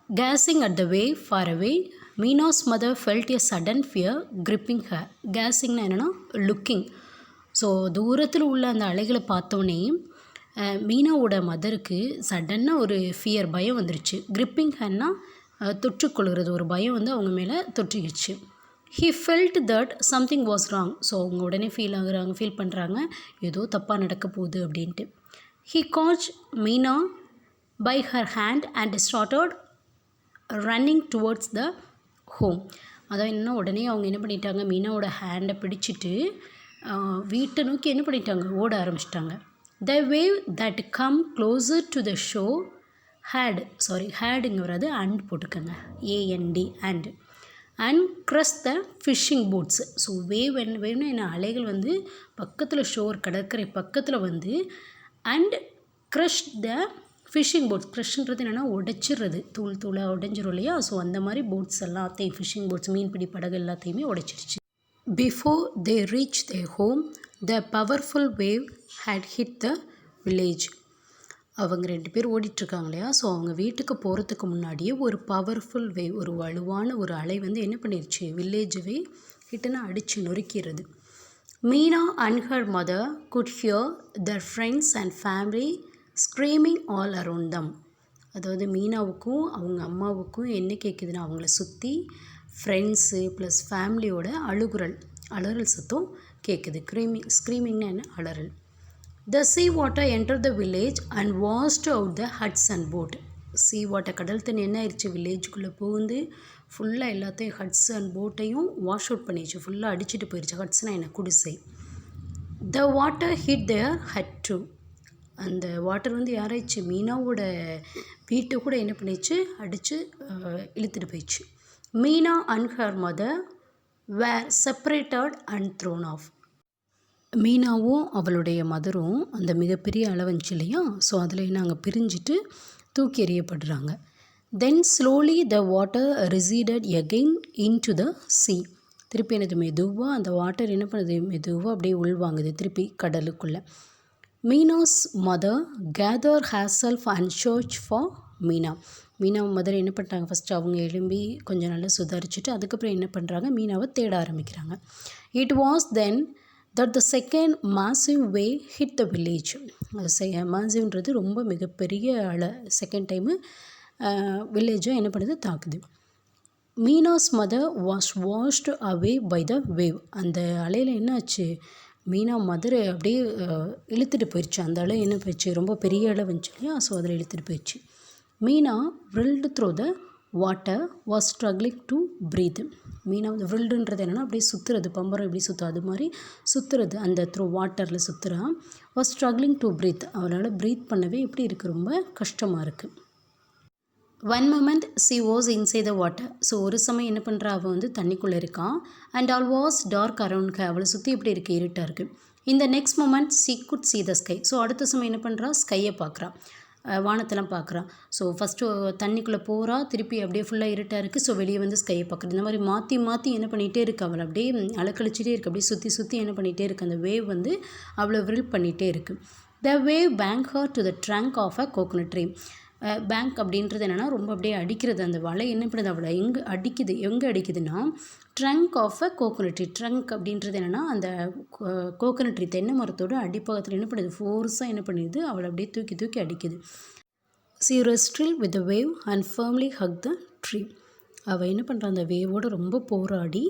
Gazing at the wave far away, Meena's mother felt a sudden fear gripping her. Gazingனா என்னென்னா looking. So தூரத்தில் உள்ள அந்த அலைகளை பார்த்தோன்னே மீனாவோட மதருக்கு சடன்னாக ஒரு ஃபியர் பயம் வந்துருச்சு. கிரிப்பிங் ஹேர்னா தொற்றுக்கொள்கிறது, ஒரு பயம் வந்து அவங்க மேலே தொற்றிக்கிச்சு. He felt that something was wrong. So அவங்க உடனே ஃபீல் பண்ணுறாங்க ஏதோ தப்பாக நடக்க போகுது அப்படின்ட்டு. He catch Meena by her hand and started running towards the home. அதான் என்னென்னா உடனே அவங்க என்ன பண்ணிட்டாங்க, மீனாவோட ஹேண்டை பிடிச்சிட்டு வீட்டை நோக்கி என்ன பண்ணிட்டாங்க, ஓட ஆரம்பிச்சிட்டாங்க. The wave that come closer to the shore ஹேடுங்க வராது, அண்ட் போட்டுக்கோங்க, A N D and crush the fishing boats. So வேவ்னா என்ன, அலைகள் வந்து பக்கத்தில் ஷோர் கடற்கரை பக்கத்தில் வந்து and crush the fishing boats. க்ரஷ்ன்றது என்னென்னா உடைச்சிடுறது, தூளாக உடைஞ்சிரும் இல்லையா. ஸோ அந்த மாதிரி போட்ஸ் எல்லாத்தையும், ஃபிஷ்ஷிங் போட்ஸ் மீன்பிடி படகு எல்லாத்தையுமே உடைச்சிருச்சு. Before they reach their home the powerful wave had hit the village. அவங்க 2 பேர் ஓடிட்டுருக்காங்க இல்லையா. ஸோ அவங்க வீட்டுக்கு போகிறதுக்கு முன்னாடியே ஒரு பவர்ஃபுல் வேவ், ஒரு வலுவான ஒரு அலை வந்து என்ன பண்ணிருச்சு, வில்லேஜவே கிட்டனா அடித்து நொறுக்கிறது. Meena and her mother could hear their friends and family screaming all around them. அதாவது மீனாவுக்கும் அவங்க அம்மாவுக்கும் என்ன கேட்குதுன்னா, அவங்கள சுற்றி ஃப்ரெண்ட்ஸு ப்ளஸ் ஃபேமிலியோட அலறல் சத்தம் கேட்குது. ஸ்க்ரீமிங்னா என்ன, அலறல். The sea water enter the village and washed out the huts and boat. Sea water, கடல் தண்ணி என்ன ஆயிடுச்சு, வில்லேஜுக்குள்ளே புகுந்து ஃபுல்லாக எல்லாத்தையும் ஹட்ஸ் அண்ட் போட்டையும் வாஷ் அவுட் பண்ணிடுச்சு, ஃபுல்லாக அடிச்சுட்டு போயிடுச்சு. ஹட்ஸ்னால் என்ன, குடிசை. The water hit their hut too. அந்த வாட்டர் வந்து யாராயிடுச்சு, மீனாவோட வீட்டை கூட என்ன பண்ணிடுச்சு, அடித்து இழுத்துட்டு போயிடுச்சு. Meena and her mother were separated and thrown off. மீனாவும் அவளுடைய மதரும் அந்த மிகப்பெரிய அலை வந்துச்சு இல்லையா. ஸோ அதில் நாங்கள் பிரிஞ்சுட்டு தூக்கி எறியப்படுறாங்க. Then slowly the water receded again into the sea. திருப்பி என்னது, மெதுவாக அந்த வாட்டர் என்ன பண்ணுது, மெதுவாக அப்படியே உள்வாங்குது திருப்பி கடலுக்குள்ளே. Meena's mother gathered herself and search for Meena. Meena mother என்ன பண்ணுறாங்க, ஃபஸ்ட்டு அவங்க எழும்பி கொஞ்சம் நல்லா சுதாரிச்சுட்டு அதுக்கப்புறம் என்ன பண்ணுறாங்க, மீனாவை தேட ஆரம்பிக்கிறாங்க. It was then that the second massive wave hit the village. மாசிவ்ன்றது ரொம்ப மிகப்பெரிய அலை. செகண்ட் டைமு வில்லேஜும் என்ன பண்ணுது, தாக்குது. Meena's mother was washed away by the wave. அந்த அலையில் என்ன ஆச்சு, மீனா மதர் அப்படியே இழுத்துட்டு போயிடுச்சு. அந்த அலை என்ன போயிடுச்சு, ரொம்ப பெரிய அலை வந்துச்சு இல்லையா. ஸோ அதில் இழுத்துட்டு போயிடுச்சு. Meena wild through the water was struggling to breath. Meena வந்து வில்டுன்றது என்னென்னா அப்படியே சுற்றுறது, பம்பரம் எப்படி சுற்றும் அது மாதிரி சுற்றுறது, அந்த த்ரூ வாட்டரில் சுற்றுறா. Was struggling to breathe. அவளால் ப்ரீத் பண்ணவே எப்படி இருக்குது, ரொம்ப கஷ்டமாக இருக்குது. One moment she was inside the water. So ஒரு சமயம் என்ன பண்ணுறா, அவள் வந்து தண்ணிக்குள்ளே இருக்கான். And all was dark around her. அவளை சுற்றி எப்படி இருக்குது, இருட்டாக இருக்குது. இந்த next moment she could see the sky. So அடுத்த சமயம் என்ன பண்ணுறா, ஸ்கையை பார்க்குறா, வானத்தெல்லாம் பார்க்குறா. ஸோ ஃபஸ்ட்டு தண்ணிக்குள்ளே போகிறா, திருப்பி அப்படியே ஃபுல்லாக இருட்டாக இருக்குது. ஸோ வெளியே வந்து ஸ்கையை பார்க்குறது. இந்த மாதிரி மாற்றி மாற்றி என்ன பண்ணிகிட்டே இருக்குது, அவளை அப்படியே அலக்கழிச்சிட்டே இருக்குது, அப்படியே சுற்றி சுற்றி என்ன பண்ணிகிட்டே இருக்குது, அந்த வேவ் வந்து அவ்வளோ வில் பண்ணிகிட்டே இருக்குது. The wave bank her to the trunk of a coconut tree. Bank அப்படின்றது என்னென்னா ரொம்ப அப்படியே அடிக்கிறது. அந்த வலை என்ன பண்ணுது, அவளை எங்கே அடிக்குதுன்னா trunk of a coconut tree. Trunk அப்படின்றது என்னென்னா அந்த கோகோனட் ட்ரீ, தென்னை மரத்தோட அடிப்பகத்தில் என்ன பண்ணுது, ஃபோர்ஸாக என்ன பண்ணுது, அவளை அப்படியே தூக்கி தூக்கி அடிக்குது. She wrestle with the wave and firmly hug the tree. அவள் என்ன பண்ணுறா, அந்த வேவோடு ரொம்ப போராடி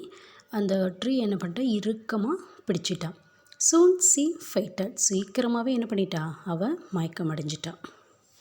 அந்த ட்ரீ என்ன பண்ணிட்டா, இறுக்கமாக பிடிச்சிட்டான். சூன் சி ஃபைட்டட். சீக்கிரமாகவே என்ன பண்ணிட்டா, அவள் மயக்கம் அடைஞ்சிட்டான்.